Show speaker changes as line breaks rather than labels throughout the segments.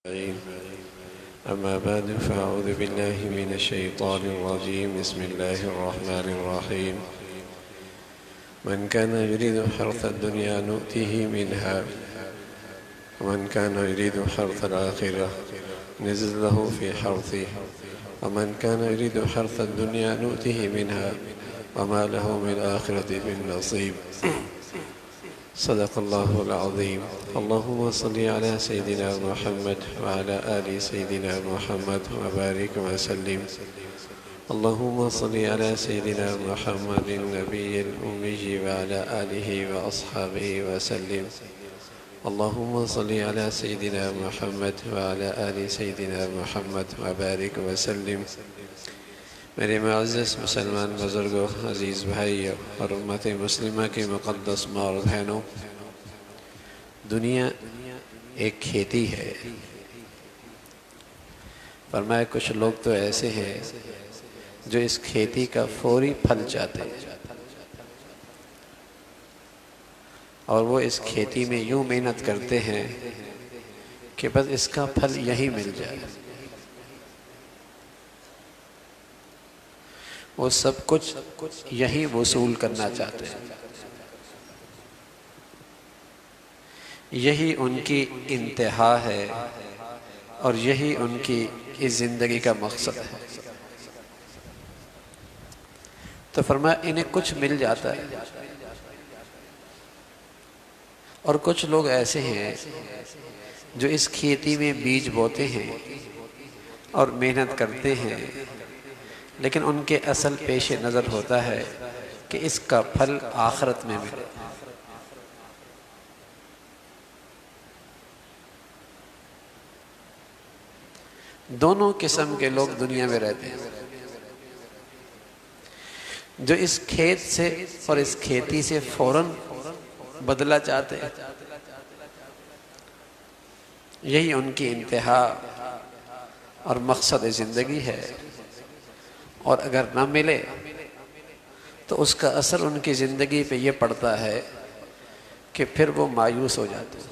أما بعد فأعوذ بالله من الشيطان الرجيم. بسم الله الرحمن الرحيم. من كان يريد حرث الدنيا نؤته منها ومن كان يريد حرث الآخرة نزد له في حرثه ومن كان يريد حرث الدنيا نؤته منها وما له من الآخرة من نصيب. صدق الله العظيم. اللهم صل على سيدنا محمد وعلى آل سيدنا محمد وبارك وسلم. اللهم صل على سيدنا محمد النبي الأمي وعلى آله وأصحابه وسلم. اللهم صل على سيدنا محمد وعلى آل سيدنا محمد وبارك وسلم. میرے معزز مسلمان بزرگوں، عزیز بھائیوں اور امت مسلمہ کے مقدس ماں اور بہنوں، دنیا ایک کھیتی ہے۔ فرمایا کچھ لوگ تو ایسے ہیں جو اس کھیتی کا فوری پھل چاہتے ہیں، اور وہ اس کھیتی میں یوں محنت کرتے ہیں کہ بس اس کا پھل یہی مل جائے۔ وہ سب کچھ یہی وصول کرنا چاہتے ہیں، یہی ان کی انتہا ہے اور یہی ان کی اس زندگی کا مقصد ہے۔ تو فرمایا انہیں کچھ مل جاتا ہے، اور کچھ لوگ ایسے ہیں جو اس کھیتی میں بیج بوتے ہیں اور محنت کرتے ہیں، لیکن ان کے اصل پیش نظر ہوتا ہے کہ اس کا پھل آخرت میں ملے۔ دونوں قسم کے لوگ دنیا میں رہتے ہیں، جو اس کھیت سے اور اس کھیتی سے فوراً بدلہ چاہتے ہیں، یہی ان کی انتہا اور مقصد زندگی ہے، اور اگر نہ ملے تو اس کا اثر ان کی زندگی پہ یہ پڑتا ہے کہ پھر وہ مایوس ہو جاتے ہیں۔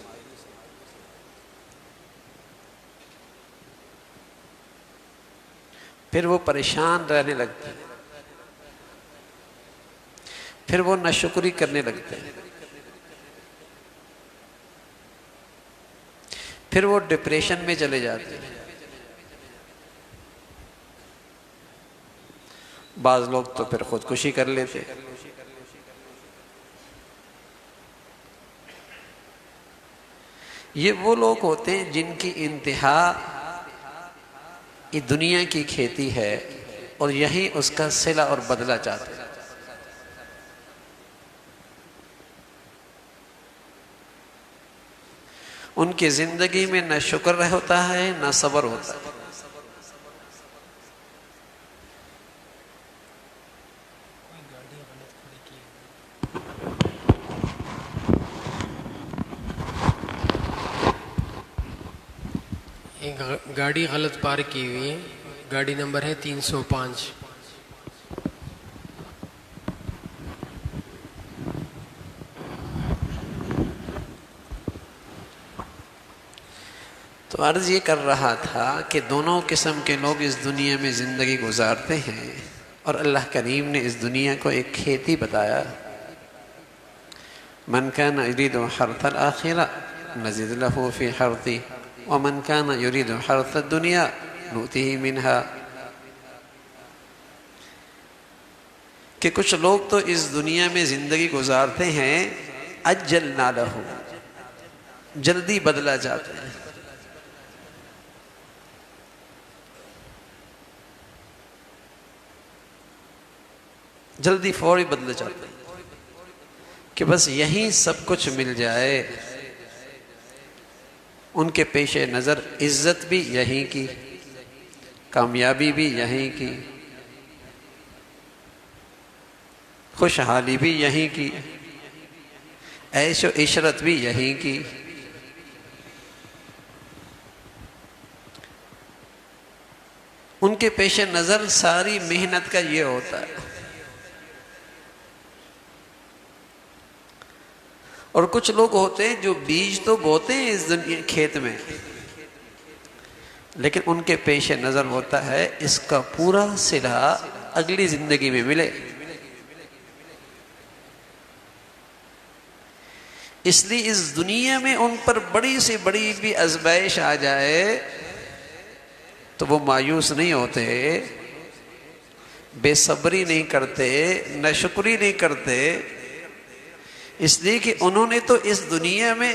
پھر وہ پریشان رہنے لگتے ہیں، پھر وہ ناشکری کرنے لگتے ہیں، پھر وہ ڈپریشن میں چلے جاتے ہیں۔ بعض لوگ تو پھر خودکشی کر لیتے۔ یہ وہ لوگ ہوتے ہیں جن کی انتہا یہ دنیا کی کھیتی ہے، اور یہی اس کا صلہ اور بدلہ چاہتے ہیں۔ ان کی زندگی میں نہ شکر ہوتا ہے نہ صبر ہوتا ہے۔
گاڑی غلط پارک کی ہوئی ہے، گاڑی نمبر ہے 305۔
تو عرض یہ کر رہا تھا کہ دونوں قسم کے لوگ اس دنیا میں زندگی گزارتے ہیں، اور اللہ کریم نے اس دنیا کو ایک کھیتی بتایا۔ من کان یرید حرث الآخرہ نزد لہ فی حرثہ ومن کان یرید حرث الدنیا نؤتہ منہا۔ کہ کچھ لوگ تو اس دنیا میں زندگی گزارتے ہیں عجلنا لہ، جلدی بدلہ چاہتے ہیں، جلدی فوری بدلہ چاہتے ہیں کہ بس یہیں سب کچھ مل جائے۔ ان کے پیش نظر عزت بھی یہیں کی، کامیابی بھی یہیں کی، خوشحالی بھی یہیں کی، عیش و عشرت بھی یہیں کی۔ ان کے پیش نظر ساری محنت کا یہ ہوتا ہے۔ اور کچھ لوگ ہوتے ہیں جو بیج تو بوتے ہیں اس کھیت میں، لیکن ان کے پیش نظر ہوتا ہے اس کا پورا صلہ اگلی زندگی میں ملے. اس لیے اس دنیا میں ان پر بڑی سے بڑی بھی آزمائش آ جائے تو وہ مایوس نہیں ہوتے، بے صبری نہیں کرتے، ناشکری نہیں کرتے، اس لیے کہ انہوں نے تو اس دنیا میں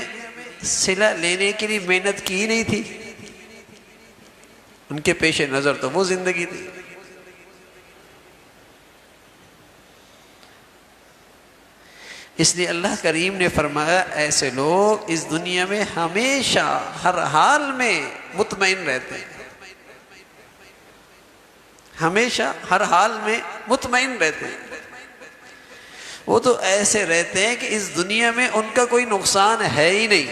صلہ لینے کے لیے محنت کی نہیں تھی، ان کے پیش نظر تو وہ زندگی تھی. اس لیے اللہ کریم نے فرمایا ایسے لوگ اس دنیا میں ہمیشہ ہر حال میں مطمئن رہتے ہیں، ہمیشہ ہر حال میں مطمئن رہتے ہیں. وہ تو ایسے رہتے ہیں کہ اس دنیا میں ان کا کوئی نقصان ہے ہی نہیں.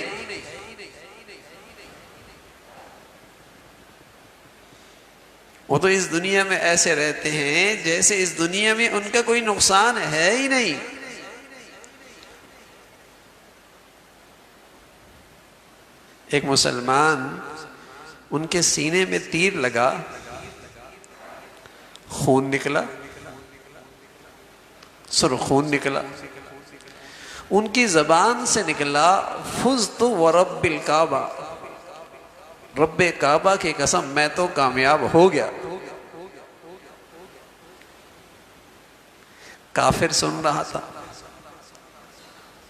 وہ تو اس دنیا میں ایسے رہتے ہیں جیسے اس دنیا میں ان کا کوئی نقصان ہے ہی نہیں. ایک مسلمان، ان کے سینے میں تیر لگا، خون نکلا، سرخ خون نکلا، ان کی زبان سے نکلا فزت ورب الکعبہ، رب کعبہ کی قسم میں تو کامیاب ہو گیا. کافر سن رہا تھا،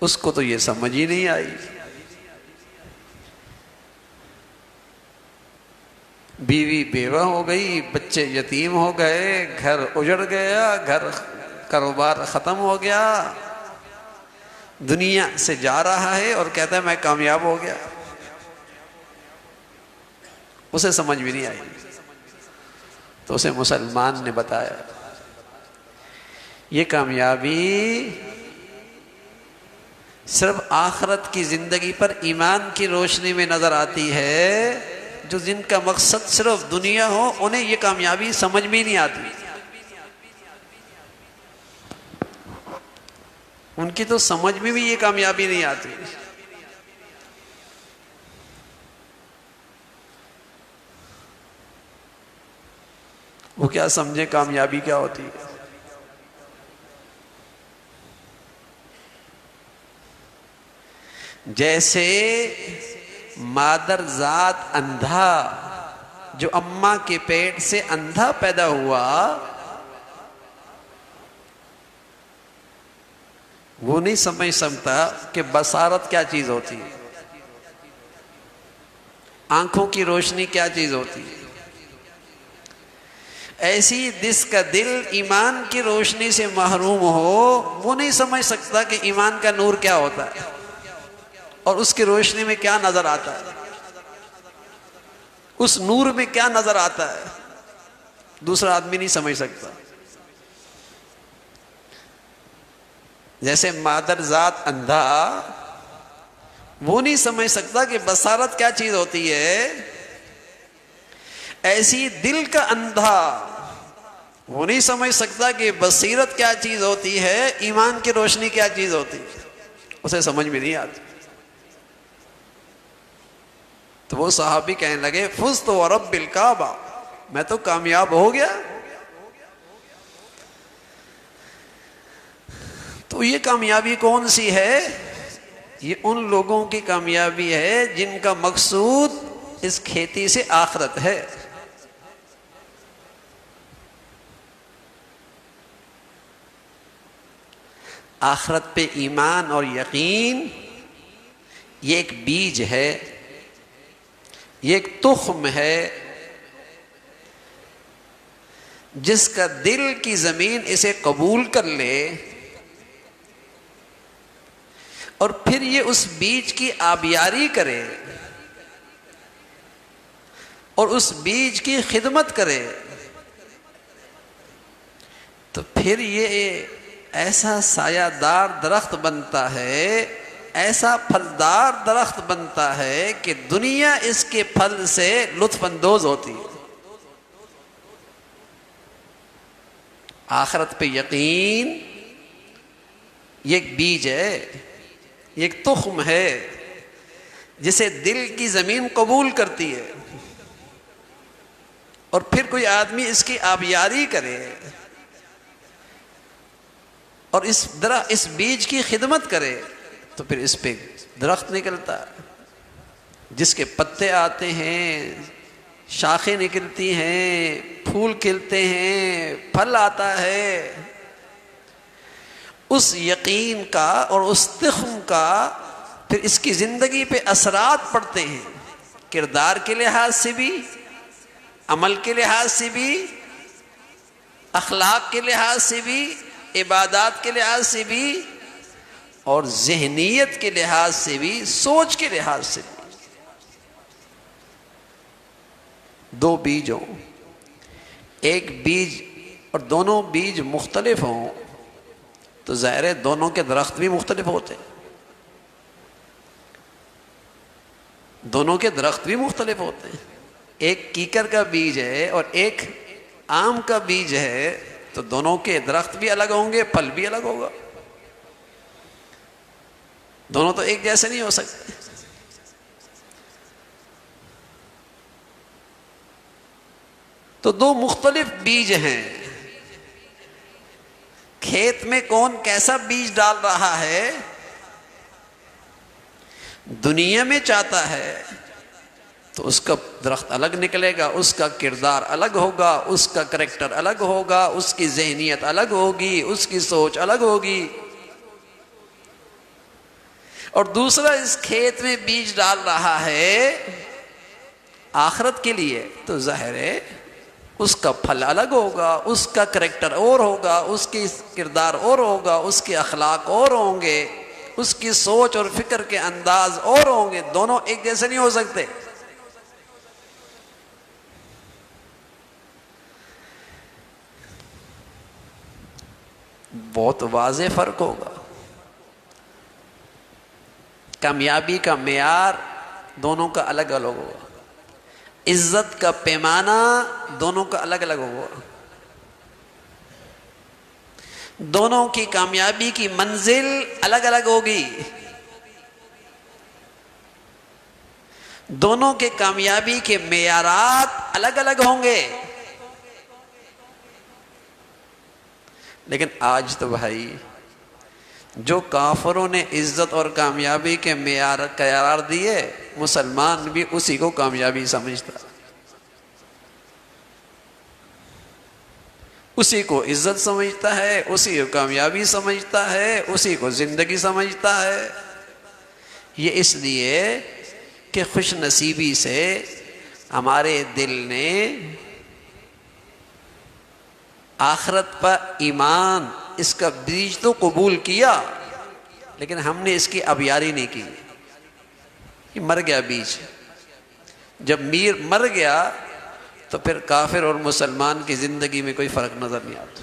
اس کو تو یہ سمجھ ہی نہیں آئی. بیوی بیوہ ہو گئی، بچے یتیم ہو گئے، گھر اجڑ گیا، گھر کاروبار ختم ہو گیا، دنیا سے جا رہا ہے اور کہتا ہے میں کامیاب ہو گیا. اسے سمجھ بھی نہیں آئی. تو اسے مسلمان نے بتایا یہ کامیابی صرف آخرت کی زندگی پر ایمان کی روشنی میں نظر آتی ہے. جو جن کا مقصد صرف دنیا ہو انہیں یہ کامیابی سمجھ میں نہیں آتی. ان کی تو سمجھ میں بھی یہ کامیابی نہیں آتی. وہ کیا سمجھے کامیابی کیا ہوتی ہے. جیسے مادر ذات اندھا، جو اماں کے پیٹ سے اندھا پیدا ہوا، وہ نہیں سمجھ سکتا کہ بصارت کیا چیز ہوتی ہے، آنکھوں کی روشنی کیا چیز ہوتی ہے. ایسی جس کا دل ایمان کی روشنی سے محروم ہو، وہ نہیں سمجھ سکتا کہ ایمان کا نور کیا ہوتا ہے اور اس کی روشنی میں کیا نظر آتا ہے، اس نور میں کیا نظر آتا ہے. دوسرا آدمی نہیں سمجھ سکتا. جیسے مادر ذات اندھا، وہ نہیں سمجھ سکتا کہ بصارت کیا چیز ہوتی ہے، ایسی دل کا اندھا وہ نہیں سمجھ سکتا کہ بصیرت کیا چیز ہوتی ہے، ایمان کی روشنی کیا چیز ہوتی ہے. اسے سمجھ میں نہیں آتی. تو وہ صحابی کہنے لگے فزت ورب الکعبہ، میں تو کامیاب ہو گیا. تو یہ کامیابی کون سی ہے؟ یہ ان لوگوں کی کامیابی ہے جن کا مقصود اس کھیتی سے آخرت ہے. آخرت پہ ایمان اور یقین یہ ایک بیج ہے، یہ ایک تخم ہے جس کا دل کی زمین اسے قبول کر لے اور پھر یہ اس بیج کی آبیاری کرے اور اس بیج کی خدمت کرے، تو پھر یہ ایسا سایہ دار درخت بنتا ہے، ایسا پھلدار درخت بنتا ہے کہ دنیا اس کے پھل سے لطف اندوز ہوتی ہے. آخرت پہ یقین یہ ایک بیج ہے، یہ ایک تخم ہے جسے دل کی زمین قبول کرتی ہے.
اور پھر کوئی آدمی اس کی آبیاری کرے اور اس بیج کی خدمت کرے تو پھر اس پہ درخت نکلتا ہے، جس کے پتے آتے ہیں، شاخیں نکلتی ہیں، پھول کھلتے ہیں، پھل آتا ہے۔ اس یقین کا اور اس تخم کا پھر اس کی زندگی پہ اثرات پڑتے ہیں، کردار کے لحاظ سے بھی، عمل کے لحاظ سے بھی، اخلاق کے لحاظ سے بھی، عبادات کے لحاظ سے بھی، اور ذہنیت کے لحاظ سے بھی، سوچ کے لحاظ سے بھی۔ دو بیج ہوں، ایک بیج اور دونوں بیج مختلف ہوں تو ظاہر ہے دونوں کے درخت بھی مختلف ہوتے ہیں، دونوں کے درخت بھی مختلف ہوتے ہیں۔ ایک کیکر کا بیج ہے اور ایک آم کا بیج ہے تو دونوں کے درخت بھی الگ ہوں گے، پھل بھی الگ ہوگا، دونوں تو ایک جیسے نہیں ہو سکتے۔ تو دو مختلف بیج ہیں، کھیت میں کون کیسا بیج ڈال رہا ہے، دنیا میں چاہتا ہے تو اس کا درخت الگ نکلے گا، اس کا کردار الگ ہوگا، اس کا کریکٹر الگ ہوگا، اس کی ذہنیت الگ ہوگی، اس کی سوچ الگ ہوگی۔ اور دوسرا اس کھیت میں بیج ڈال رہا ہے آخرت کے لیے تو ظاہر ہے اس کا پھل الگ ہوگا، اس کا کریکٹر اور ہوگا، اس کی کردار اور ہوگا، اس کے اخلاق اور ہوں گے، اس کی سوچ اور فکر کے انداز اور ہوں گے، دونوں ایک جیسے نہیں ہو سکتے۔ بہت واضح فرق ہوگا، کامیابی کا معیار دونوں کا الگ الگ ہوگا، عزت کا پیمانہ دونوں کا الگ الگ ہوگا، دونوں کی کامیابی کی منزل الگ الگ ہوگی، دونوں کے کامیابی کے معیارات الگ الگ ہوں گے۔ لیکن آج تو بھائی جو کافروں نے عزت اور کامیابی کے معیار قرار دیے، مسلمان بھی اسی کو کامیابی سمجھتا، اسی کو عزت سمجھتا ہے، اسی کو کامیابی سمجھتا ہے، اسی کو زندگی سمجھتا ہے۔ یہ اس لیے کہ خوش نصیبی سے ہمارے دل نے آخرت پر ایمان اس کا بیج تو قبول کیا، لیکن ہم نے اس کی آبیاری نہیں کی، یہ مر گیا بیج۔ جب مر گیا تو پھر کافر اور مسلمان کی زندگی میں کوئی فرق نظر نہیں آتا۔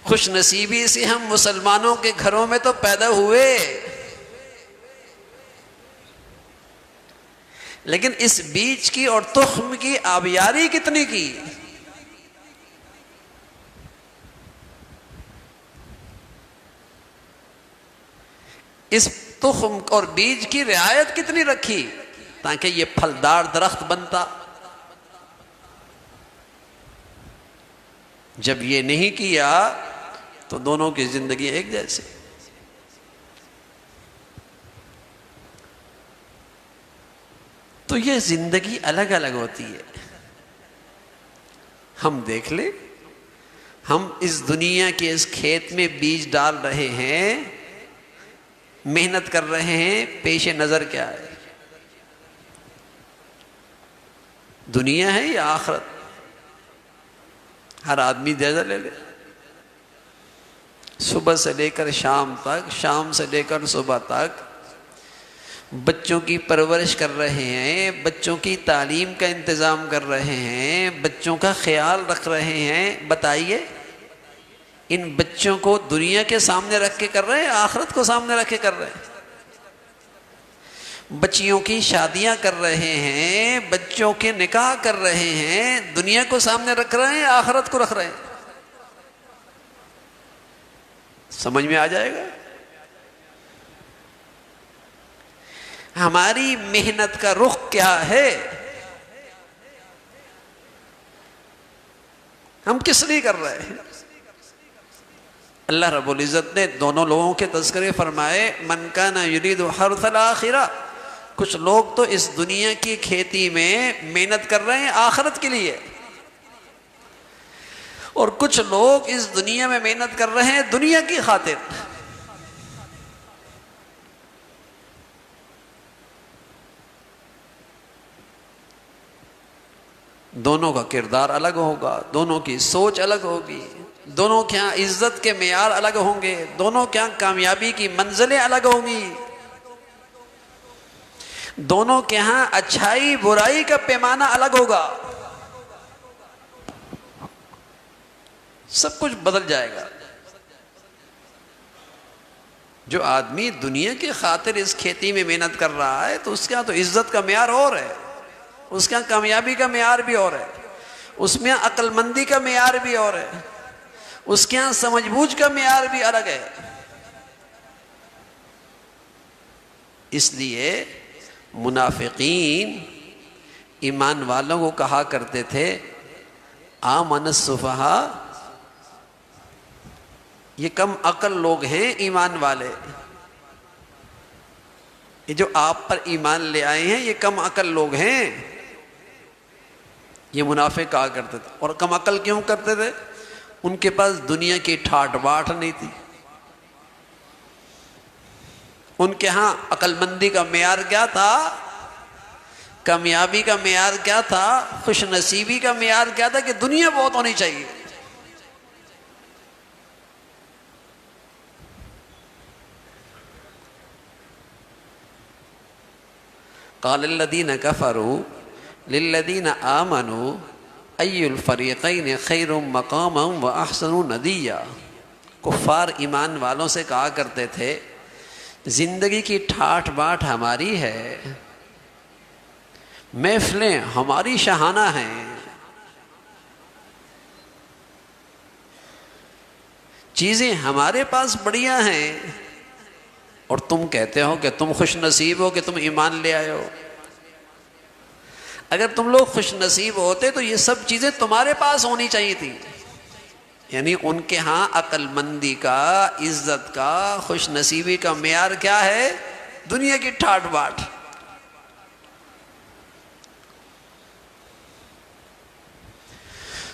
خوش نصیبی سے ہم مسلمانوں کے گھروں میں تو پیدا ہوئے، لیکن اس بیج کی اور تخم کی آبیاری کتنی کی؟ اس تخم اور بیج کی رعایت کتنی رکھی تاکہ یہ پھلدار درخت بنتا؟ جب یہ نہیں کیا تو دونوں کی زندگی ایک جیسی۔ تو یہ زندگی الگ الگ ہوتی ہے۔ ہم دیکھ لیں، ہم اس دنیا کے اس کھیت میں بیج ڈال رہے ہیں، محنت کر رہے ہیں، پیش نظر کیا ہے؟ دنیا ہے یا آخرت؟ ہر آدمی جائزہ لے لے، صبح سے لے کر شام تک، شام سے لے کر صبح تک بچوں کی پرورش کر رہے ہیں، بچوں کی تعلیم کا انتظام کر رہے ہیں، بچوں کا خیال رکھ رہے ہیں۔ بتائیے ان بچوں کو دنیا کے سامنے رکھ کے کر رہے ہیں، آخرت کو سامنے رکھ کے کر رہے ہیں؟ بچیوں کی شادیاں کر رہے ہیں، بچوں کے نکاح کر رہے ہیں، دنیا کو سامنے رکھ رہے ہیں، آخرت کو رکھ رہے ہیں؟ سمجھ میں آ جائے گا؟ ہماری محنت کا رخ کیا ہے؟ ہم کس لیے کر رہے ہیں؟ اللہ رب العزت نے دونوں لوگوں کے تذکرے فرمائے، من کان یرید حرث الآخرہ، کچھ لوگ تو اس دنیا کی کھیتی میں محنت کر رہے ہیں آخرت کے لیے، اور کچھ لوگ اس دنیا میں محنت کر رہے ہیں دنیا کی خاطر۔ دونوں کا کردار الگ ہوگا، دونوں کی سوچ الگ ہوگی، دونوں کے ہاں عزت کے معیار الگ ہوں گے، دونوں کے ہاں کامیابی کی منزلیں الگ ہوں گی، دونوں کے ہاں اچھائی برائی کا پیمانہ الگ ہوگا، سب کچھ بدل جائے گا۔ جو آدمی دنیا کی خاطر اس کھیتی میں محنت کر رہا ہے تو اس کے ہاں تو عزت کا معیار اور ہے، اس کے ہاں کامیابی کا معیار بھی اور ہے، اس میں عقل مندی کا معیار بھی اور ہے، اس کے ہاں سمجھ بوجھ کا معیار بھی الگ ہے۔ اس لیے منافقین ایمان والوں کو کہا کرتے تھے آمن السفہاء، یہ کم عقل لوگ ہیں ایمان والے، یہ جو آپ پر ایمان لے آئے ہیں یہ کم عقل لوگ ہیں، یہ منافق کہا کرتے تھے۔ اور کم عقل کیوں کرتے تھے؟ ان کے پاس دنیا کی ٹھاٹ باٹ نہیں تھی، ان کے ہاں عقل مندی کا معیار کیا تھا؟ کامیابی کا معیار کیا تھا؟ خوش نصیبی کا معیار کیا تھا؟ کہ دنیا بہت ہونی چاہیے۔ قال الذين كفروا للذين آمنوا أي الفريقين خير مقاما وأحسن نديا، کفار ایمان والوں سے کہا کرتے تھے زندگی کی ٹھاٹ باٹ ہماری ہے، محفلیں ہماری شاہانہ ہیں، چیزیں ہمارے پاس بڑھیا ہیں، اور تم کہتے ہو کہ تم خوش نصیب ہو کہ تم ایمان لے آئے ہو۔ اگر تم لوگ خوش نصیب ہوتے تو یہ سب چیزیں تمہارے پاس ہونی چاہیے تھی۔ یعنی ان کے ہاں عقل مندی کا، عزت کا، خوش نصیبی کا معیار کیا ہے؟ دنیا کی ٹھاٹ باٹ۔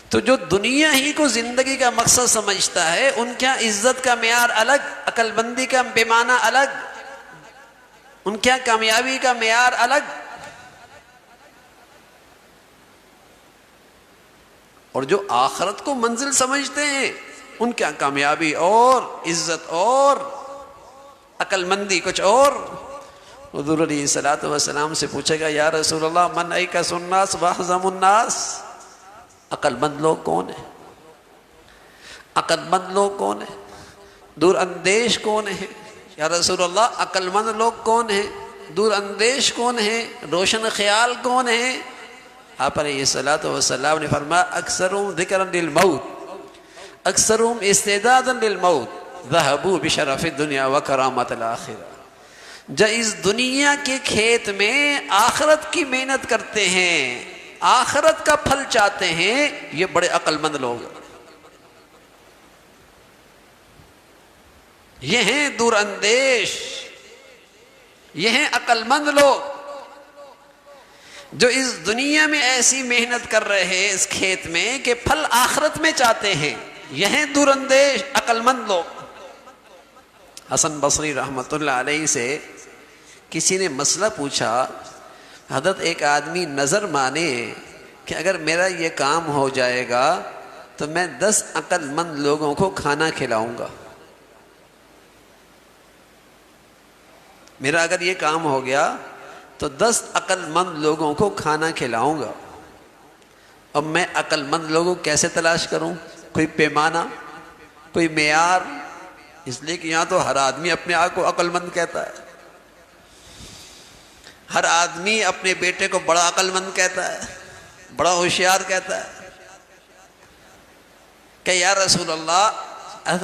تو جو دنیا ہی کو زندگی کا مقصد سمجھتا ہے ان کے ہاں عزت کا معیار الگ، عقل مندی کا پیمانہ الگ، ان کے ہاں کامیابی کا معیار الگ، اور جو آخرت کو منزل سمجھتے ہیں ان کے ہاں کامیابی اور عزت اور عقل مندی کچھ اور۔ حضور علیہ الصلوۃ والسلام سے پوچھے گا یا رسول اللہ من ایکس الناس واحزم الناس، عقل مند لوگ کون ہیں؟ عقل مند لوگ کون ہیں؟ دور اندیش کون ہیں؟ یا رسول اللہ عقل مند لوگ کون ہیں؟ دور اندیش کون ہیں؟ روشن خیال کون ہیں؟ آپ علیہ الصلوۃ والسلام نے فرمایا اکثرهم ذکرا للموت، اکثرهم استعدادا للموت، ذهبوا بشرف الدنیا وکرامت الآخرہ۔ جو اس دنیا کے کھیت میں آخرت کی محنت کرتے ہیں، آخرت کا پھل چاہتے ہیں، یہ بڑے عقل مند لوگ ہیں، یہ ہیں دور اندیش، یہ ہیں عقل مند لوگ۔ جو اس دنیا میں ایسی محنت کر رہے ہیں اس کھیت میں کہ پھل آخرت میں چاہتے ہیں، یہ ہیں دور اندیش عقل مند لوگ۔ حسن بصری رحمۃ اللہ علیہ سے کسی نے مسئلہ پوچھا، حضرت ایک آدمی نظر مانے کہ اگر میرا یہ کام ہو جائے گا تو میں 10 عقل مند لوگوں کو کھانا کھلاؤں گا، میرا اگر یہ کام ہو گیا تو 10 عقل مند لوگوں کو کھانا کھلاؤں گا۔ اب میں عقل مند لوگوں کیسے تلاش کروں؟ کوئی پیمانہ، کوئی معیار؟ اس لیے کہ یہاں تو ہر آدمی اپنے آپ کو عقل مند کہتا ہے، ہر آدمی اپنے بیٹے کو بڑا عقل مند کہتا ہے، بڑا ہوشیار کہتا ہے کہ یا رسول اللہ،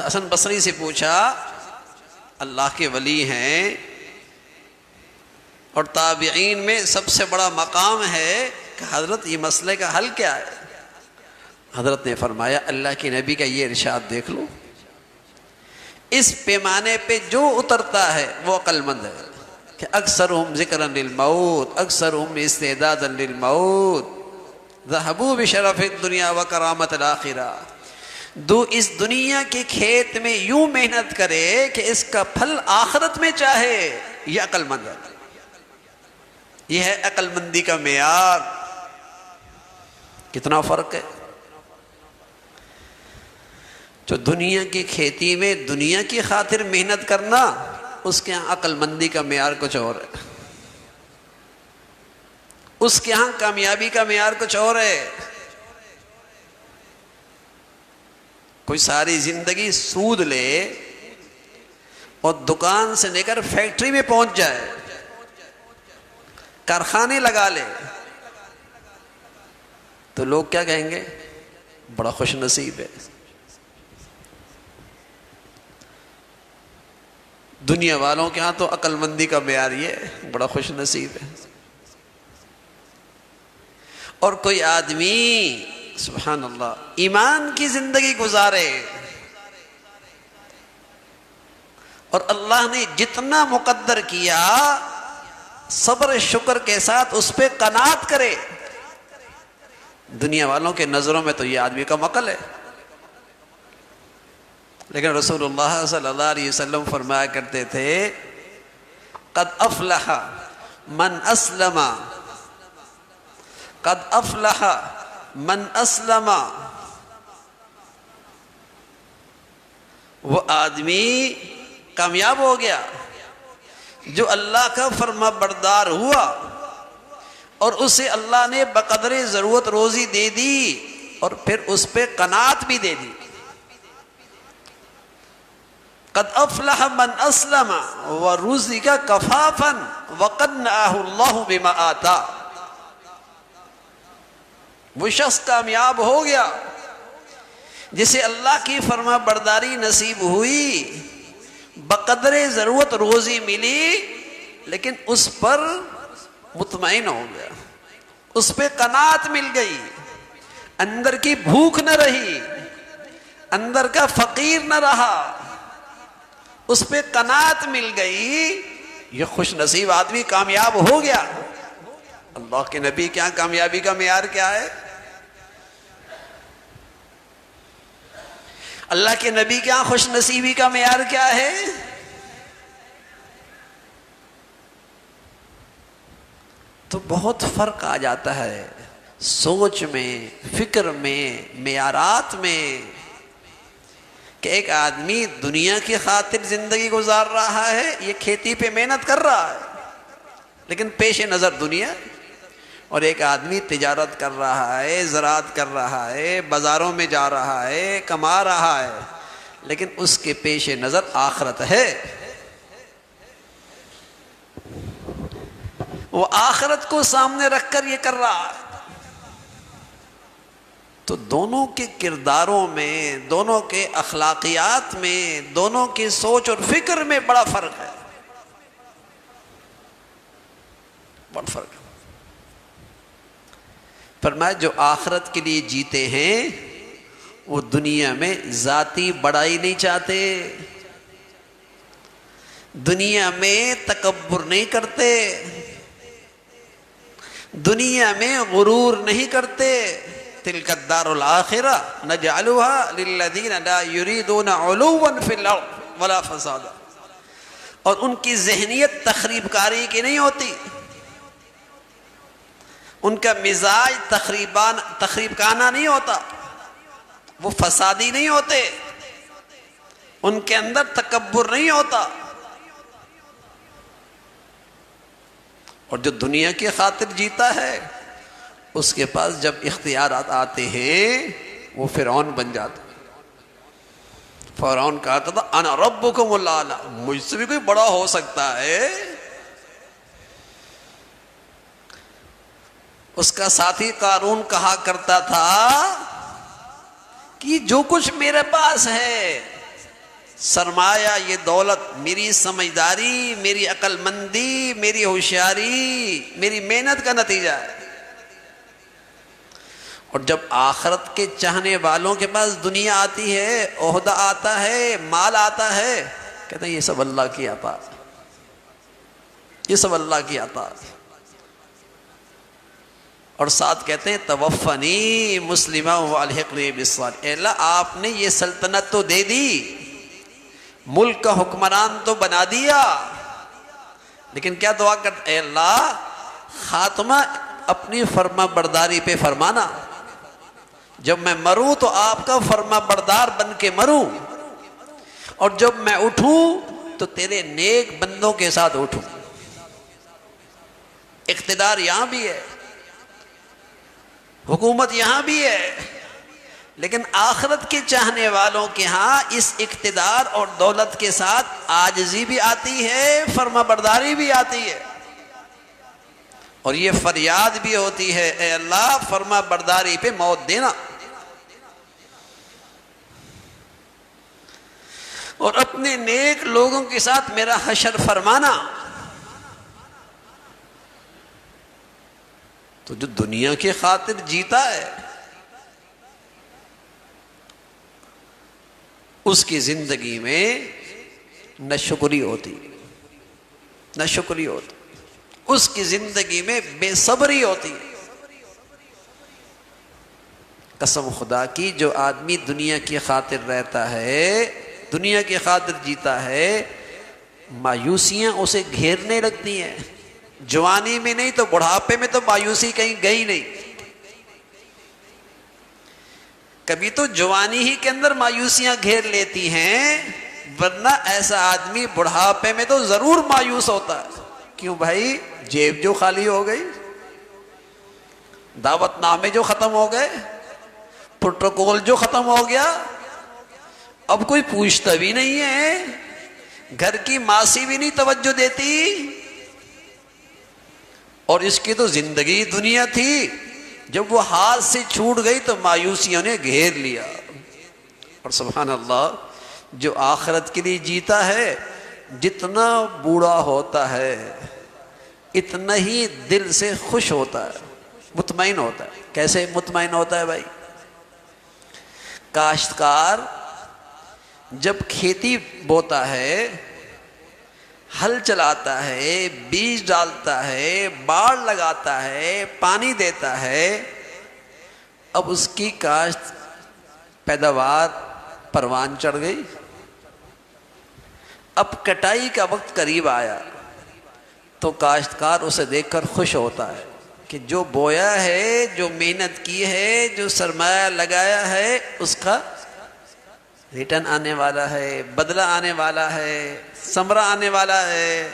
حسن بصری سے پوچھا اللہ کے ولی ہیں اور تابعین میں سب سے بڑا مقام ہے کہ حضرت یہ مسئلے کا حل کیا ہے؟ حضرت نے فرمایا اللہ کے نبی کا یہ ارشاد دیکھ لو، اس پیمانے پہ جو اترتا ہے وہ عقل مند ہے کہ اکثرہم ذکرا للموت اکثرہم استعدادا للموت ذہبوا بشرف الدنیا وکرامت الآخرہ۔ اس دنیا کے کھیت میں یوں محنت کرے کہ اس کا پھل آخرت میں چاہے، یہ عقل مند ہے۔ یہ ہے عقل مندی کا معیار۔ کتنا فرق ہے؟ جو دنیا کی کھیتی میں دنیا کی خاطر محنت کرنا، اس کے ہاں عقل مندی کا معیار کچھ اور ہے، اس کے ہاں کامیابی کا معیار کچھ اور ہے۔ کوئی ساری زندگی سود لے اور دکان سے لے کر فیکٹری میں پہنچ جائے، کارخانے لگا لے، تو لوگ کیا کہیں گے؟ بڑا خوش نصیب ہے۔ دنیا والوں کے ہاں تو عقل مندی کا معیار یہ ہے، بڑا خوش نصیب ہے۔ اور کوئی آدمی سبحان اللہ ایمان کی زندگی گزارے اور اللہ نے جتنا مقدر کیا صبر شکر کے ساتھ اس پہ قناعت کرے، دنیا والوں کے نظروں میں تو یہ آدمی کم عقل ہے، لیکن رسول اللہ صلی اللہ علیہ وسلم فرمایا کرتے تھے قد افلح من اسلم، قد افلح من اسلم، وہ آدمی کامیاب ہو گیا جو اللہ کا فرما بردار ہوا اور اسے اللہ نے بقدر ضرورت روزی دے دی اور پھر اس پہ قناعت بھی دے دی۔ قد افلح من اسلم ورزق کفافا وقنعه اللہ بما آتا، وہ شخص کامیاب ہو گیا جسے اللہ کی فرما برداری نصیب ہوئی، بقدر ضرورت روزی ملی، لیکن اس پر مطمئن ہو گیا، اس پہ قناعت مل گئی، اندر کی بھوک نہ رہی، اندر کا فقیر نہ رہا، اس پہ قناعت مل گئی، یہ خوش نصیب آدمی کامیاب ہو گیا۔ اللہ کے نبی کیا کامیابی کا معیار کیا ہے؟ اللہ کے نبی کیا خوش نصیبی کا معیار کیا ہے؟ تو بہت فرق آ جاتا ہے سوچ میں، فکر میں، معیارات میں، کہ ایک آدمی دنیا کی خاطر زندگی گزار رہا ہے، یہ کھیتی پہ محنت کر رہا ہے لیکن پیش نظر دنیا، اور ایک آدمی تجارت کر رہا ہے، زراعت کر رہا ہے، بازاروں میں جا رہا ہے، کما رہا ہے، لیکن اس کے پیش نظر آخرت ہے، وہ آخرت کو سامنے رکھ کر یہ کر رہا ہے۔ تو دونوں کے کرداروں میں، دونوں کے اخلاقیات میں، دونوں کی سوچ اور فکر میں بڑا فرق ہے، بڑا فرق ہے۔ فرمایا جو آخرت کے لیے جیتے ہیں وہ دنیا میں ذاتی بڑائی نہیں چاہتے، دنیا میں تکبر نہیں کرتے، دنیا میں غرور نہیں کرتے۔ تلک الدار الآخرہ نجعلها للذین لا یریدون علوا فی الارض ولا فسادا، اور ان کی ذہنیت تخریب کاری کی نہیں ہوتی، ان کا مزاج تخریب کانا نہیں ہوتا، وہ فسادی نہیں ہوتے، ان کے اندر تکبر نہیں ہوتا۔ اور جو دنیا کی خاطر جیتا ہے اس کے پاس جب اختیارات آتے ہیں وہ فرعون بن جاتا ہے۔ فرعون کہتا تھا انا ربکم الاعلی، مجھ سے بھی کوئی بڑا ہو سکتا ہے۔ اس کا ساتھی قارون کہا کرتا تھا کہ جو کچھ میرے پاس ہے سرمایہ یہ دولت میری سمجھداری، میری عقل مندی، میری ہوشیاری، میری محنت کا نتیجہ ہے۔ اور جب آخرت کے چاہنے والوں کے پاس دنیا آتی ہے، عہدہ آتا ہے، مال آتا ہے، کہتے ہیں یہ سب اللہ کی عطا، یہ سب اللہ کی عطا۔ اور ساتھ کہتے ہیں توفنی مسلمہ والحقنی بالصالحین، اے اللہ آپ نے یہ سلطنت تو دے دی، ملک کا حکمران تو بنا دیا، لیکن کیا دعا کرتے، اے اللہ خاتمہ اپنی فرما برداری پہ فرمانا، جب میں مروں تو آپ کا فرما بردار بن کے مروں، اور جب میں اٹھوں تو تیرے نیک بندوں کے ساتھ اٹھوں۔ اقتدار یہاں بھی ہے، حکومت یہاں بھی ہے، لیکن آخرت کے چاہنے والوں کے ہاں اس اقتدار اور دولت کے ساتھ عاجزی بھی آتی ہے، فرما برداری بھی آتی ہے، اور یہ فریاد بھی ہوتی ہے، اے اللہ فرما برداری پہ موت دینا، اور اپنے نیک لوگوں کے ساتھ میرا حشر فرمانا۔ تو جو دنیا کی خاطر جیتا ہے اس کی زندگی میں نہ شکری ہوتی، نہ شکری ہوتی، اس کی زندگی میں بے صبری ہوتی۔ قسم خدا کی جو آدمی دنیا کی خاطر رہتا ہے، دنیا کی خاطر جیتا ہے، مایوسیاں اسے گھیرنے لگتی ہیں، جوانی میں نہیں تو بڑھاپے میں تو مایوسی کہیں گئی نہیں، کبھی تو جوانی ہی کے اندر مایوسیاں گھیر لیتی ہیں، ورنہ ایسا آدمی بڑھاپے میں تو ضرور مایوس ہوتا ہے۔ کیوں بھائی؟ جیب جو خالی ہو گئی، دعوت نامے جو ختم ہو گئے، پروٹوکول جو ختم ہو گیا، اب کوئی پوچھتا بھی نہیں ہے، گھر کی ماسی بھی نہیں توجہ دیتی، اور اس کی تو زندگی دنیا تھی، جب وہ ہاتھ سے چھوٹ گئی تو مایوسیوں نے گھیر لیا۔ اور سبحان اللہ، جو آخرت کے لیے جیتا ہے جتنا بوڑھا ہوتا ہے اتنا ہی دل سے خوش ہوتا ہے، مطمئن ہوتا ہے۔ کیسے مطمئن ہوتا ہے بھائی؟ کاشتکار جب کھیتی بوتا ہے، ہل چلاتا ہے، بیج ڈالتا ہے، باڑ لگاتا ہے، پانی دیتا ہے، اب اس کی کاشت پیداوار پروان چڑھ گئی، اب کٹائی کا وقت قریب آیا تو کاشتکار اسے دیکھ کر خوش ہوتا ہے کہ جو بویا ہے، جو محنت کی ہے، جو سرمایہ لگایا ہے، اس کا ریٹرن آنے والا ہے، بدلہ آنے والا ہے، ثمرہ آنے والا ہے،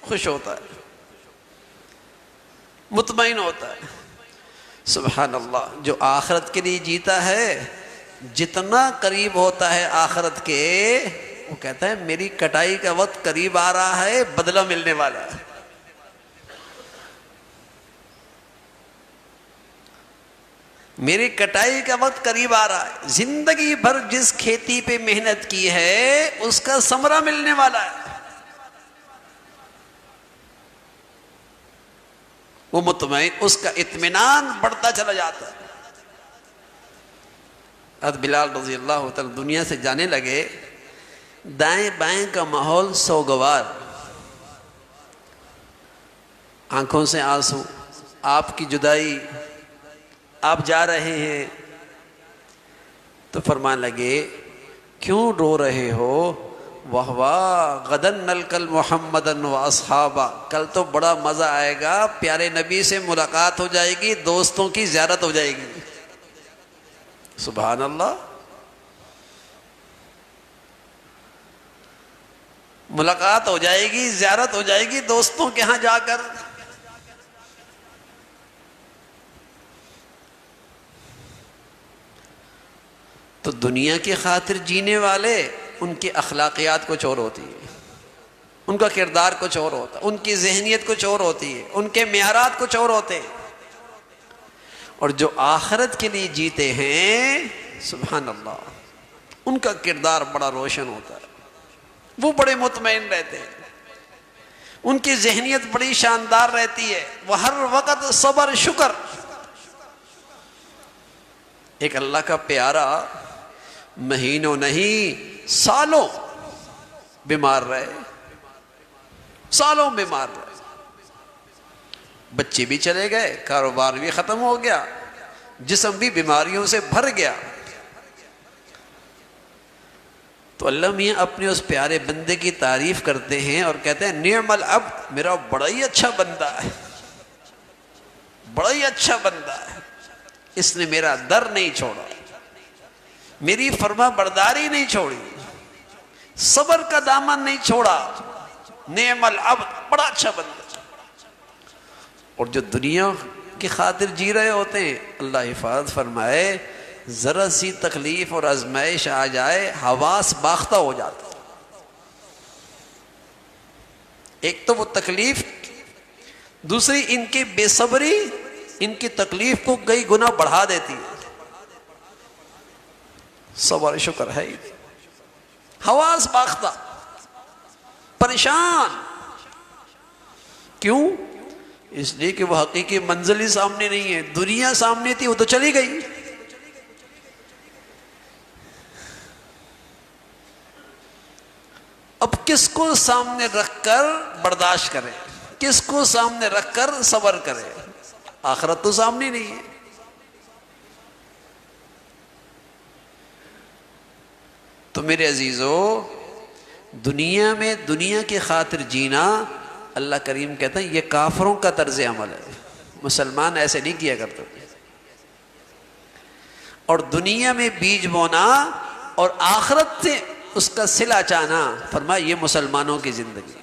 خوش ہوتا ہے، مطمئن ہوتا ہے۔ سبحان اللہ، جو آخرت کے لیے جیتا ہے جتنا قریب ہوتا ہے آخرت کے، وہ کہتا ہے میری کٹائی کا وقت قریب آ رہا ہے، بدلہ ملنے والا ہے۔ میری کٹائی کا وقت قریب آ رہا ہے، زندگی بھر جس کھیتی پہ محنت کی ہے اس کا ثمرہ ملنے والا ہے، وہ مطمئن، اس کا اطمینان بڑھتا چلا جاتا ہے۔ حضرت بلال رضی اللہ تعالی دنیا سے جانے لگے، دائیں بائیں کا ماحول سوگوار، آنکھوں سے آنسو، آپ کی جدائی، آپ جا رہے ہیں، تو فرمان لگے کیوں رو رہے ہو؟ واہ واہ غدن نلقل محمدن و اصحابہ، کل تو بڑا مزہ آئے گا، پیارے نبی سے ملاقات ہو جائے گی، دوستوں کی زیارت ہو جائے گی۔ سبحان اللہ، ملاقات ہو جائے گی، زیارت ہو جائے گی دوستوں کے ہاں جا کر۔ تو دنیا کی خاطر جینے والے، ان کی اخلاقیات کچھ اور ہوتی ہے، ان کا کردار کچھ اور ہوتا ہے، ان کی ذہنیت کچھ اور ہوتی ہے، ان کے معیارات کچھ اور ہوتے ہیں۔ اور جو آخرت کے لیے جیتے ہیں، سبحان اللہ، ان کا کردار بڑا روشن ہوتا ہے، وہ بڑے مطمئن رہتے ہیں، ان کی ذہنیت بڑی شاندار رہتی ہے، وہ ہر وقت صبر شکر۔ ایک اللہ کا پیارا مہینوں نہیں سالوں بیمار رہے، سالوں بیمار رہے، بچے بھی چلے گئے، کاروبار بھی ختم ہو گیا، جسم بھی بیماریوں سے بھر گیا، تو اللہ میاں اپنے اس پیارے بندے کی تعریف کرتے ہیں اور کہتے ہیں نعم العبد، میرا بڑا ہی اچھا بندہ ہے، بڑا ہی اچھا بندہ ہے، اس نے میرا در نہیں چھوڑا، میری فرما برداری نہیں چھوڑی، صبر کا دامن نہیں چھوڑا، نعم العبد، بڑا اچھا بندہ۔ اور جو دنیا کی خاطر جی رہے ہوتے ہیں، اللہ حفاظت فرمائے، ذرا سی تکلیف اور آزمائش آ جائے حواس باختہ ہو جاتا۔ ایک تو وہ تکلیف، دوسری ان کی بے صبری ان کی تکلیف کو کئی گنا بڑھا دیتی ہے۔ صبر شکر ہے ہی نہیں، حواس باختہ، پریشان، کیوں؟ اس لیے کہ وہ حقیقی منزل ہی سامنے نہیں ہے، دنیا سامنے تھی وہ تو چلی گئی۔ اب کس کو سامنے رکھ کر برداشت کرے، کس کو سامنے رکھ کر صبر کرے؟ آخرت تو سامنے نہیں ہے۔ تو میرے عزیزو، دنیا میں دنیا کی خاطر جینا، اللہ کریم کہتا ہے یہ کافروں کا طرز عمل ہے، مسلمان ایسے نہیں کیا کرتے۔ اور دنیا میں بیج بونا اور آخرت سے اس کا صلہ چاہنا، فرمایا یہ مسلمانوں کی زندگی۔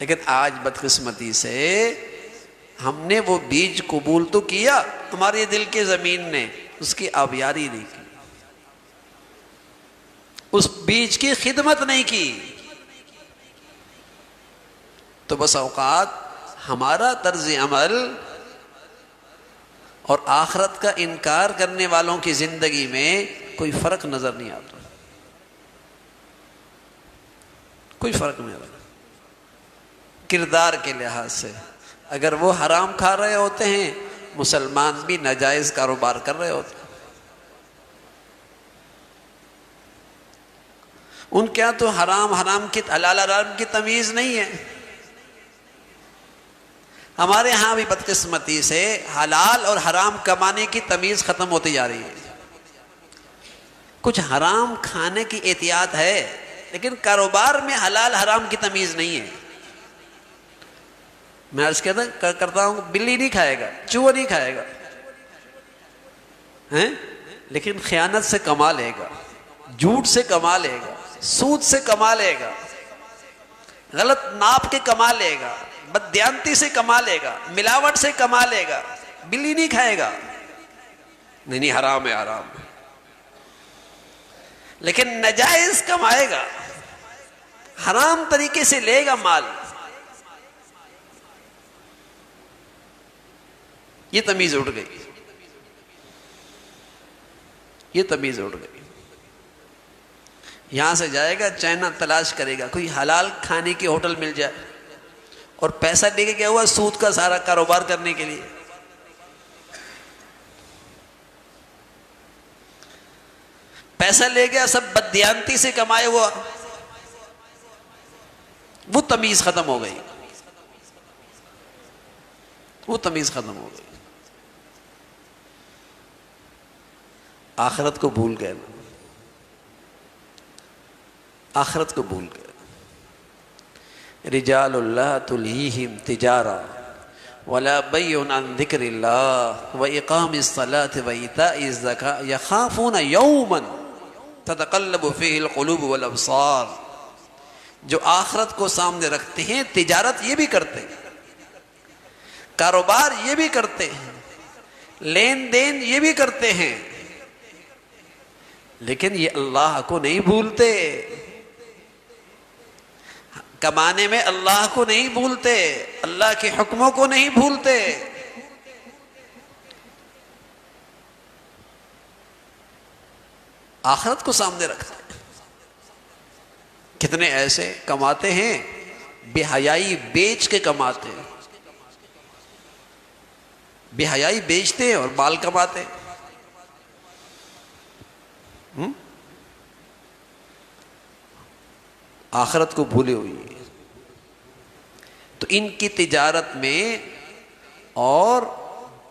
لیکن آج بدقسمتی سے ہم نے وہ بیج قبول تو کیا، ہمارے دل کے زمین نے اس کی آبیاری نہیں کی، اس بیج کی خدمت نہیں کی، تو بس اوقات ہمارا طرز عمل اور آخرت کا انکار کرنے والوں کی زندگی میں کوئی فرق نظر نہیں آتا، کوئی فرق نہیں آتا۔ کردار کے لحاظ سے اگر وہ حرام کھا رہے ہوتے ہیں، مسلمان بھی ناجائز کاروبار کر رہے ہوتے ہیں، ان کیا تو حرام کی حلال حرام کی تمیز نہیں ہے۔ ہمارے ہاں بھی بدقسمتی سے حلال اور حرام کمانے کی تمیز ختم ہوتی جا رہی ہے۔ کچھ حرام کھانے کی احتیاط ہے، لیکن کاروبار میں حلال حرام کی تمیز نہیں ہے۔ میں عرض کرتا ہوں بلی نہیں کھائے گا، چوہا نہیں کھائے گا، لیکن خیانت سے کما لے گا، جھوٹ سے کما لے گا، سود سے کما لے گا، غلط ناپ کے کما لے گا، بددیانتی سے کما لے گا، ملاوٹ سے کما لے گا، بلی نہیں کھائے گا، نہیں حرام ہے، حرام ہے، لیکن ناجائز کمائے گا، حرام طریقے سے لے گا مال، یہ تمیز اٹھ گئی، یہ تمیز اٹھ گئی۔ یہاں سے جائے گا چائنا تلاش کرے گا، کوئی حلال کھانے کی ہوٹل مل جائے، اور پیسہ لے کے گیا ہوا سود کا سارا کاروبار کرنے کے لیے۔ پیسہ لے گیا سب بددیانتی سے کمائے ہوا، وہ تمیز ختم ہو گئی، وہ تمیز ختم ہو گئی۔ آخرت کو بھول گئے نا، آخرت کو بھول گئے۔ رجال اللہ تلہیہم تجارہ ولا بیع عن ذکر اللہ واقام الصلاة وایتاء الزکاۃ یخافون یوما تتقلب فیہ القلوب والابصار۔ جو آخرت کو سامنے رکھتے ہیں، تجارت یہ بھی کرتے ہیں، کاروبار یہ بھی کرتے ہیں، لین دین یہ بھی کرتے ہیں، لیکن یہ اللہ کو نہیں بھولتے، کمانے میں اللہ کو نہیں بھولتے، اللہ کے حکموں کو نہیں بھولتے۔ آخرت کو سامنے رکھتے ہیں. کتنے ایسے کماتے ہیں بے حیائی بیچ کے کماتے ہیں, بے حیائی بیچتے ہیں اور مال کماتے ہیں. آخرت کو بھولے ہوئی ہے. تو ان کی تجارت میں اور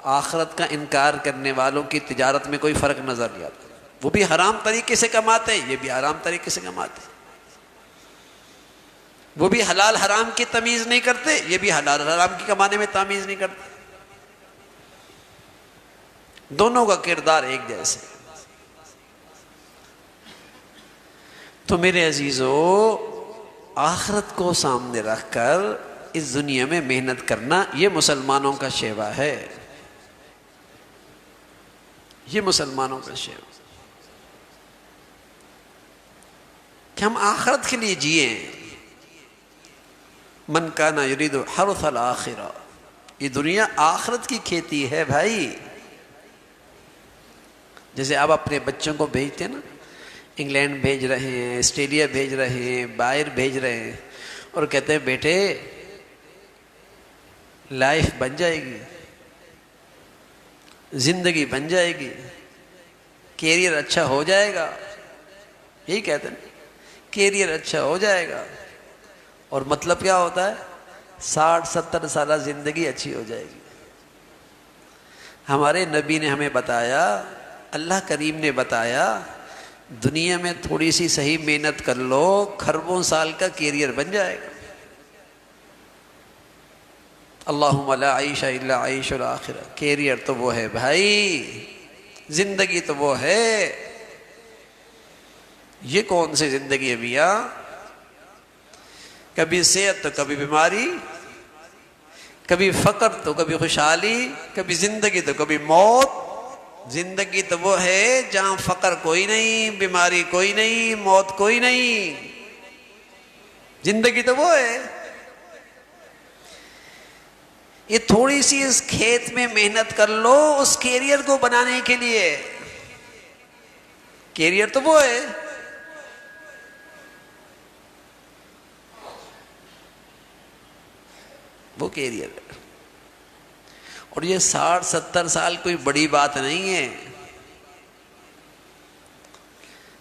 آخرت کا انکار کرنے والوں کی تجارت میں کوئی فرق نظر نہیں آتا. وہ بھی حرام طریقے سے کماتے ہیں, یہ بھی حرام طریقے سے کماتے ہیں. وہ بھی حلال حرام کی تمیز نہیں کرتے, یہ بھی حلال حرام کی کمانے میں تمیز نہیں کرتے. دونوں کا کردار ایک جیسے. تو میرے عزیزو, آخرت کو سامنے رکھ کر اس دنیا میں محنت کرنا یہ مسلمانوں کا شیوا ہے, یہ مسلمانوں کا شیوا کہ ہم آخرت کے لیے جئیں. من کان یرید حرث الآخرہ, یہ دنیا آخرت کی کھیتی ہے بھائی. جیسے آپ اپنے بچوں کو بھیجتے ہیں نا, انگلینڈ بھیج رہے ہیں, آسٹریلیا بھیج رہے ہیں, باہر بھیج رہے ہیں, اور کہتے ہیں بیٹے لائف بن جائے گی, زندگی بن جائے گی, کیریئر اچھا ہو جائے گا. یہی کہتے ہیں, کیریئر اچھا ہو جائے گا. اور مطلب کیا ہوتا ہے؟ 60-70 سالہ زندگی اچھی ہو جائے گی. ہمارے نبی نے ہمیں بتایا, اللہ کریم نے بتایا, دنیا میں تھوڑی سی صحیح محنت کر لو, کھربوں سال کا کیریئر بن جائے گا. اللہم لا عیش الا عیش الاخرہ. کیریئر تو وہ ہے بھائی, زندگی تو وہ ہے. یہ کون سی زندگی ہے میاں؟ کبھی صحت تو کبھی بیماری, کبھی فقر تو کبھی خوشحالی, کبھی زندگی تو کبھی موت. زندگی تو وہ ہے جہاں فقر کوئی نہیں, بیماری کوئی نہیں, موت کوئی نہیں. زندگی تو وہ ہے. یہ تھوڑی سی اس کھیت میں محنت کر لو اس کیریئر کو بنانے کے لیے. کیریئر تو وہ ہے. وہ کیریئر ہے. اور یہ 60-70 سال کوئی بڑی بات نہیں ہے.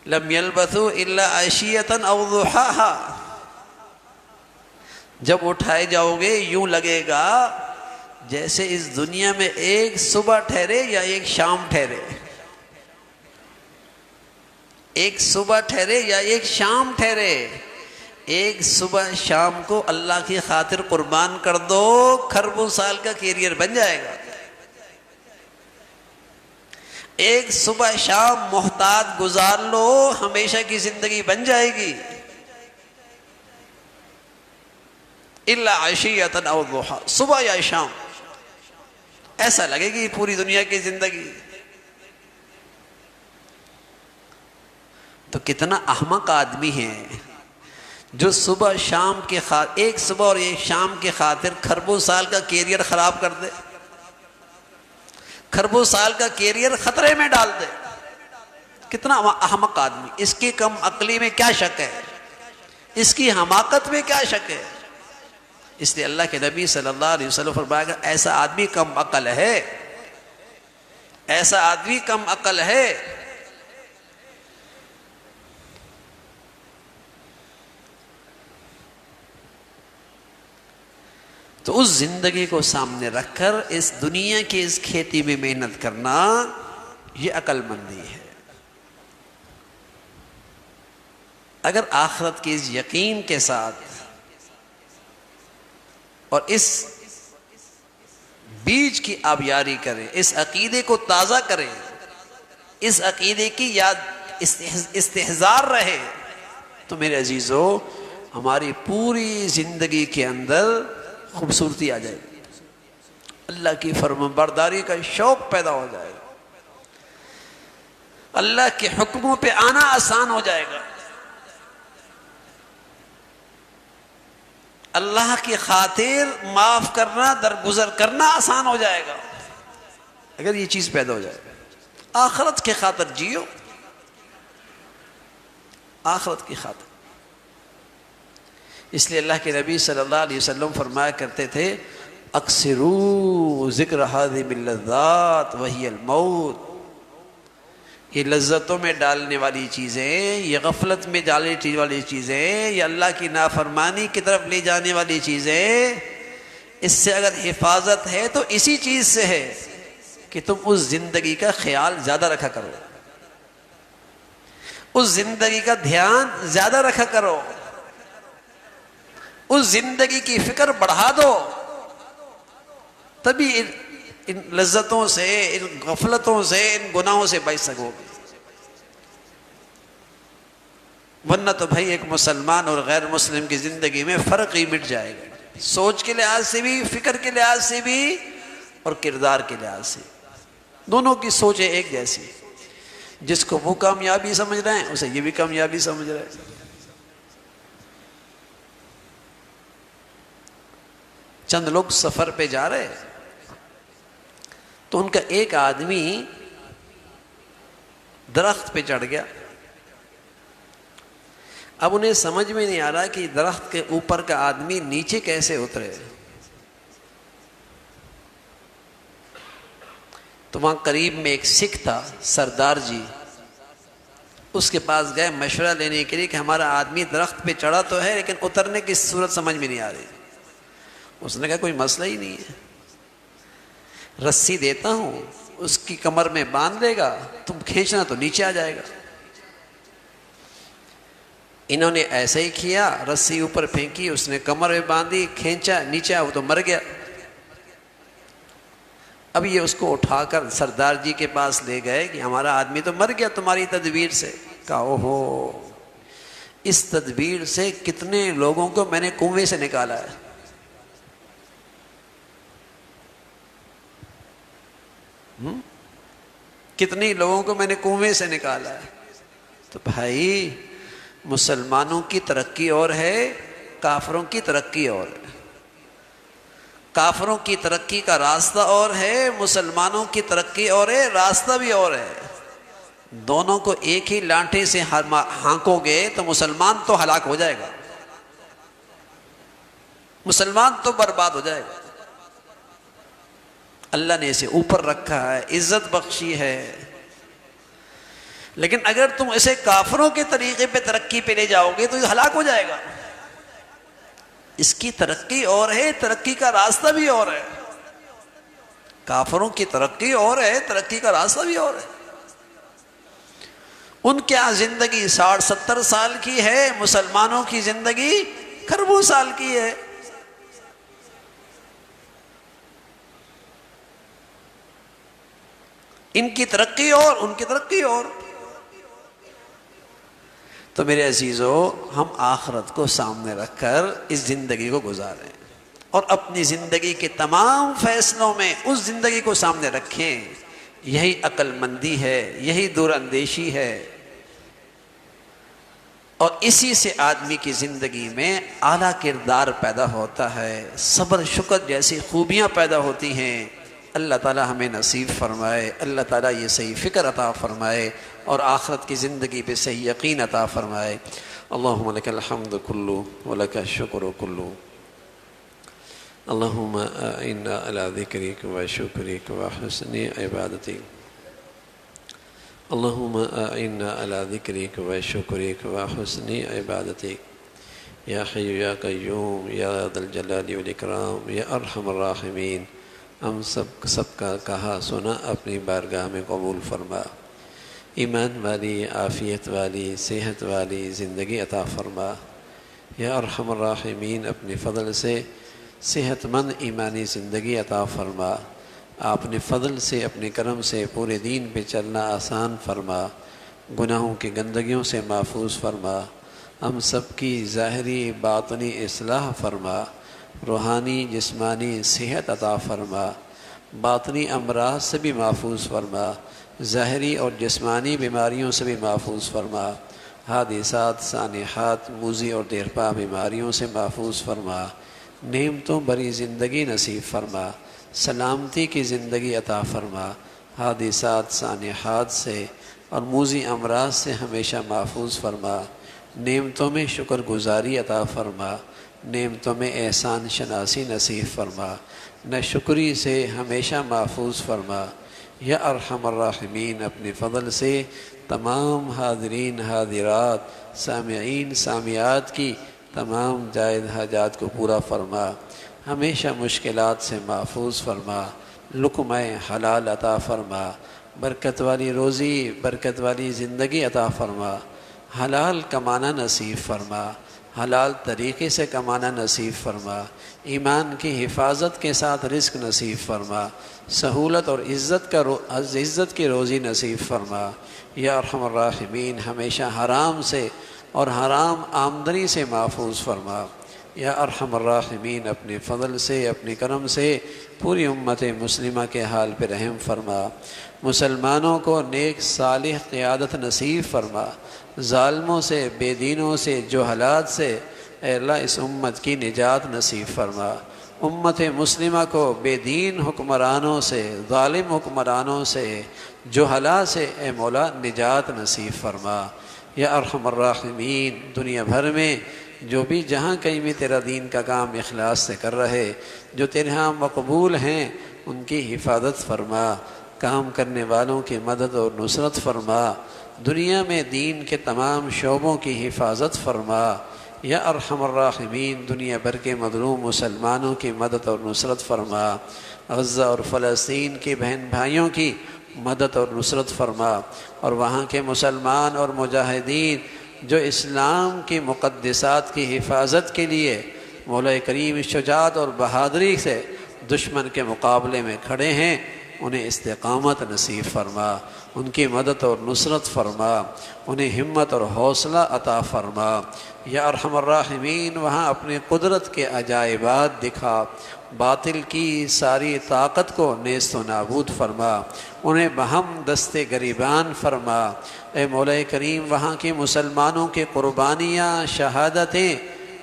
لم يلبثوا الا عشیۃ او ضحاها. جب اٹھائے جاؤ گے یوں لگے گا جیسے اس دنیا میں ایک صبح ٹھہرے یا ایک شام ٹھہرے. ایک صبح ٹھہرے یا ایک شام ٹھہرے. ایک صبح شام کو اللہ کی خاطر قربان کر دو, کھربوں سال کا کیریئر بن جائے گا. ایک صبح شام محتاط گزار لو, ہمیشہ کی زندگی بن جائے گی. الا عشیۃ او ضحیٰ, صبح یا شام, ایسا لگے گی پوری دنیا کی زندگی. تو کتنا احمق آدمی ہے جو صبح شام کے خاطر, ایک صبح اور ایک شام کے خاطر کھربوں سال کا کیریئر خراب کر دے, کھربوں سال کا کیریئر خطرے میں ڈال دے. کتنا احمق آدمی. اس کی کم عقلی میں کیا شک ہے, اس کی حماقت میں کیا شک ہے. اس لیے اللہ کے نبی صلی اللہ علیہ وسلم فرمایا ایسا آدمی کم عقل ہے, ایسا آدمی کم عقل ہے. تو اس زندگی کو سامنے رکھ کر اس دنیا کی اس کھیتی میں محنت کرنا یہ عقل مندی ہے. اگر آخرت کے اس یقین کے ساتھ اور اس بیج کی آبیاری کریں, اس عقیدے کو تازہ کریں, اس عقیدے کی یاد استحضار رہے, تو میرے عزیزو ہماری پوری زندگی کے اندر خوبصورتی آ جائے گی. اللہ کی فرمانبرداری کا شوق پیدا ہو جائے گا. اللہ کے حکموں پہ آنا آسان ہو جائے گا. اللہ کی خاطر معاف کرنا, درگزر کرنا آسان ہو جائے گا اگر یہ چیز پیدا ہو جائے. آخرت کے خاطر جیو, آخرت کی خاطر. اس لیے اللہ کے نبی صلی اللہ علیہ وسلم فرمایا کرتے تھے اکثروا ذکر ہذه اللذات وہی الموت. یہ لذتوں میں ڈالنے والی چیزیں، یہ غفلت میں ڈالنے والی چیزیں، یہ اللہ کی نافرمانی کی طرف لے جانے والی چیزیں، اس سے اگر حفاظت ہے تو اسی چیز سے ہے کہ تم اس زندگی کا خیال زیادہ رکھا کرو، اس زندگی کا دھیان زیادہ رکھا کرو، اس زندگی کی فکر بڑھا دو، تبھی ان لذتوں سے، ان غفلتوں سے، ان گناہوں سے بچ سکو گے. ورنہ تو بھائی ایک مسلمان اور غیر مسلم کی زندگی میں فرق ہی مٹ جائے گا، سوچ کے لحاظ سے بھی، فکر کے لحاظ سے بھی، اور کردار کے لحاظ سے. دونوں کی سوچیں ایک جیسی. جس کو وہ کامیابی سمجھ رہے ہیں اسے یہ بھی کامیابی سمجھ رہے ہیں. چند لوگ سفر پہ جا رہے ہیں تو ان کا ایک آدمی درخت پہ چڑھ گیا. اب انہیں سمجھ میں نہیں آ رہا کہ درخت کے اوپر کا آدمی نیچے کیسے اترے. تو وہاں قریب میں ایک سکھ تھا، سردار جی، اس کے پاس گئے مشورہ لینے کے لیے کہ ہمارا آدمی درخت پہ چڑھا تو ہے لیکن اترنے کی صورت سمجھ میں نہیں آ رہی. اس نے کہا کوئی مسئلہ ہی نہیں ہے، رسی دیتا ہوں، اس کی کمر میں باندھ دے گا، تم کھینچنا تو نیچے آ جائے گا. انہوں نے ایسا ہی کیا، رسی اوپر پھینکی، اس نے کمر میں باندھی، کھینچا، نیچے وہ تو مر گیا. اب یہ اس کو اٹھا کر سردار جی کے پاس لے گئے کہ ہمارا آدمی تو مر گیا تمہاری تدبیر سے. کہا اوہو، اس تدبیر سے کتنے لوگوں کو میں نے کنویں سے نکالا ہے. کتنی لوگوں کو میں نے کنویں سے نکالا ہے. تو بھائی مسلمانوں کی ترقی اور ہے، کافروں کی ترقی اور ہے. کافروں کی ترقی کا راستہ اور ہے، مسلمانوں کی ترقی اور ہے، راستہ بھی اور ہے. دونوں کو ایک ہی لانٹے سے ہانکو گے تو مسلمان تو ہلاک ہو جائے گا، مسلمان تو برباد ہو جائے گا. اللہ نے اسے اوپر رکھا ہے، عزت بخشی ہے، لیکن اگر تم اسے کافروں کے طریقے پہ ترقی پہ لے جاؤ گے تو یہ ہلاک ہو جائے گا. اس کی ترقی اور ہے، ترقی کا راستہ بھی اور ہے. کافروں کی ترقی اور ہے، ترقی کا راستہ بھی اور ہے. ان کیا زندگی 60-70 سال کی ہے، مسلمانوں کی زندگی کروڑوں سال کی ہے. ان کی ترقی اور ان کی ترقی اور. تو میرے عزیزو، ہم آخرت کو سامنے رکھ کر اس زندگی کو گزاریں اور اپنی زندگی کے تمام فیصلوں میں اس زندگی کو سامنے رکھیں. یہی عقل مندی ہے، یہی دور اندیشی ہے، اور اسی سے آدمی کی زندگی میں اعلیٰ کردار پیدا ہوتا ہے، صبر شکر جیسی خوبیاں پیدا ہوتی ہیں. اللہ تعالی ہمیں نصیب فرمائے، اللہ تعالی یہ صحیح فکر عطا فرمائے اور آخرت کی زندگی پہ صحیح یقین عطا فرمائے. اللہم لک الحمد کلو ولک الشکر کلو. اللہم اعنا علی ذکرک و شکرک و حسن عبادتک. اللہم اعنا علی ذکرک و شکرک و حسن عبادتک. یا حی یا قیوم یا ذا الجلال والاکرام یا ارحم الراحمین. ہم سب کا کہا سنا اپنی بارگاہ میں قبول فرما. ایمان والی، عافیت والی، صحت والی زندگی عطا فرما. یا ارحم الراحمین، اپنے فضل سے صحت مند ایمانی زندگی عطا فرما. اپنے فضل سے، اپنے کرم سے پورے دین پہ چلنا آسان فرما. گناہوں کی گندگیوں سے محفوظ فرما. ہم سب کی ظاہری باطنی اصلاح فرما. روحانی جسمانی صحت عطا فرما. باطنی امراض سے بھی محفوظ فرما. ظاہری اور جسمانی بیماریوں سے بھی محفوظ فرما. حادثات، سانحات، موذی اور دیرپا بیماریوں سے محفوظ فرما. نعمتوں بری زندگی نصیب فرما. سلامتی کی زندگی عطا فرما. حادثات، سانحات سے اور موذی امراض سے ہمیشہ محفوظ فرما. نعمتوں میں شکر گزاری عطا فرما، نعمتوں میں احسان شناسی نصیب فرما، نہ شکری سے ہمیشہ محفوظ فرما۔ یا ارحم الراحمین اپنے فضل سے تمام حاضرین حاضرات سامعین سامعات کی تمام جائز حاجات کو پورا فرما، ہمیشہ مشکلات سے محفوظ فرما، لقمہ حلال عطا فرما، برکت والی روزی برکت والی زندگی عطا فرما، حلال کمانا نصیب فرما، حلال طریقے سے کمانا نصیب فرما، ایمان کی حفاظت کے ساتھ رزق نصیب فرما، سہولت اور عزت کی روزی نصیب فرما۔ یا ارحم الراحمین ہمیشہ حرام سے اور حرام آمدنی سے محفوظ فرما۔ یا ارحم الراحمین اپنے فضل سے اپنے کرم سے پوری امت مسلمہ کے حال پہ رحم فرما، مسلمانوں کو نیک صالح قیادت نصیب فرما، ظالموں سے بے دینوں سے جہالات سے اے اللہ اس امت کی نجات نصیب فرما، امت مسلمہ کو بے دین حکمرانوں سے ظالم حکمرانوں سے جہلا سے اے مولا نجات نصیب فرما۔ یا ارحم الراحمین دنیا بھر میں جو بھی جہاں کہیں بھی تیرا دین کا کام اخلاص سے کر رہے، جو تیرے ہاں مقبول ہیں ان کی حفاظت فرما، کام کرنے والوں کی مدد اور نصرت فرما، دنیا میں دین کے تمام شعبوں کی حفاظت فرما۔ یا ارحم الراحمین دنیا بھر کے مظلوم مسلمانوں کی مدد اور نصرت فرما، غزہ اور فلسطین کے بہن بھائیوں کی مدد اور نصرت فرما، اور وہاں کے مسلمان اور مجاہدین جو اسلام کی مقدسات کی حفاظت کے لیے مولا کریم شجاعت اور بہادری سے دشمن کے مقابلے میں کھڑے ہیں، انہیں استقامت نصیب فرما، ان کی مدد اور نصرت فرما، انہیں ہمت اور حوصلہ عطا فرما۔ یا ارحم الراحمین وہاں اپنے قدرت کے عجائبات دکھا، باطل کی ساری طاقت کو نیست و نابود فرما، انہیں بہم دست گریبان فرما۔ اے مولا کریم وہاں کے مسلمانوں کے قربانیاں شہادتیں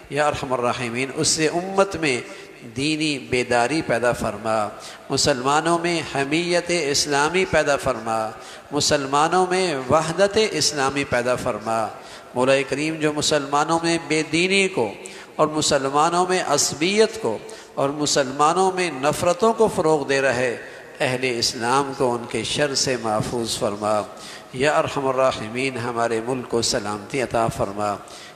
یا ارحم الراحمین اس سے امت میں دینی بیداری پیدا فرما، مسلمانوں میں حمیت اسلامی پیدا فرما، مسلمانوں میں وحدت اسلامی پیدا فرما۔ مولا کریم جو مسلمانوں میں بے دینی کو اور مسلمانوں میں عصبیت کو اور مسلمانوں میں نفرتوں کو فروغ دے رہے اہل اسلام کو ان کے شر سے محفوظ فرما۔ یا ارحم الراحمین ہمارے ملک کو سلامتی عطا فرما،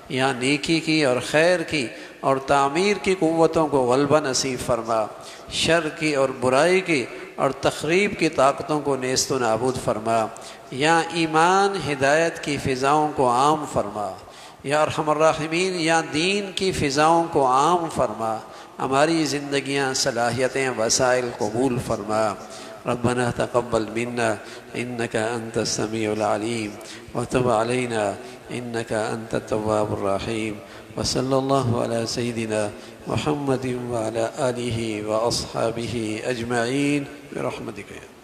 یہاں نیکی کی اور خیر کی اور تعمیر کی قوتوں کو غلبہ نصیب فرما، شر کی اور برائی کی اور تخریب کی طاقتوں کو نیست و نابود فرما، یہاں ایمان ہدایت کی فضاؤں کو عام فرما۔ یا ارحم الراحمین یہاں دین کی فضاؤں کو عام فرما، ہماری زندگیاں صلاحیتیں وسائل قبول فرما۔ ربنا تقبل منا انك انت السميع العليم وتب علينا انك انت التواب الرحيم وصلى الله على سيدنا محمد وعلى آله واصحابه اجمعين برحمتك يا